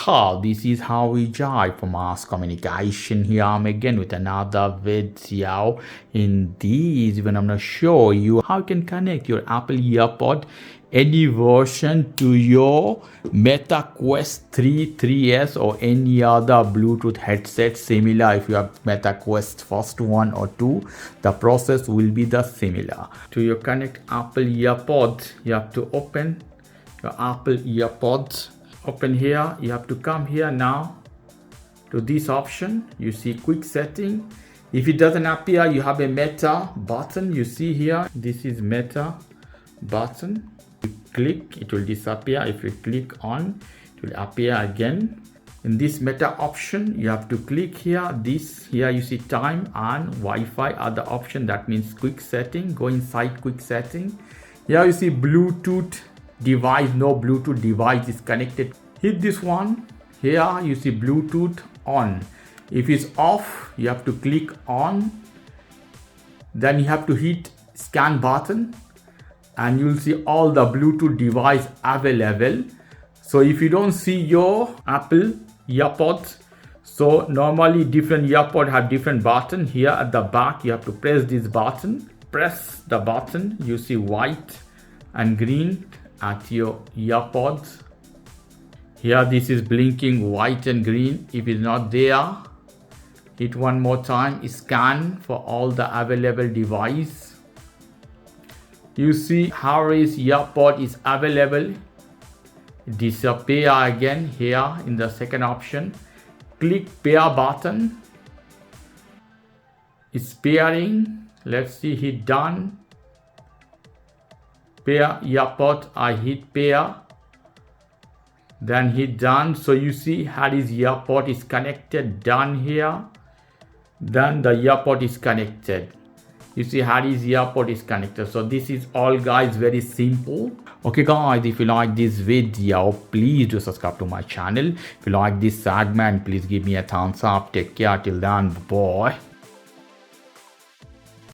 this is how we jive for mass communication. Here I'm again with another video. In this, when I'm going to show you how you can connect your Apple AirPod any version to your Meta Quest 3, 3S or any other Bluetooth headset similar. If you have Meta Quest first one or two, the process will be the similar. To your connect Apple AirPods, you have to open your Apple AirPods. Open here, you have to come here now to this option. You see quick setting. If it doesn't appear, you have a Meta button. You see here, this is Meta button. You click, it will disappear. If you click on, it will appear again. In this Meta option, you have to click here. This here you see time and Wi-Fi are the option. That means quick setting. Go inside quick setting. Here you see Bluetooth device. No Bluetooth device is connected. Hit this one. Here you see Bluetooth on. If it's off, you have to click on. Then you have to hit scan button and you'll see all the Bluetooth device available. So if you don't see your Apple AirPods, so normally different AirPods have different button. Here at the back, you have to press this button. Press the button. You see white and green at your AirPods. Here this is blinking white and green. If it's not there, hit one more time, scan for all the available device. You see Harry's AirPod is available. Disappear again here in the second option. Click pair button. It's pairing. Let's see, hit done. Pair AirPod, I hit pair. Then hit done. So you see Harry's AirPod is connected, done here. Then the AirPod is connected. You see Harry's AirPod is connected. So this is all guys, very simple. Okay guys, if you like this video, please do subscribe to my channel. If you like this segment, please give me a thumbs up. Take care till then, bye.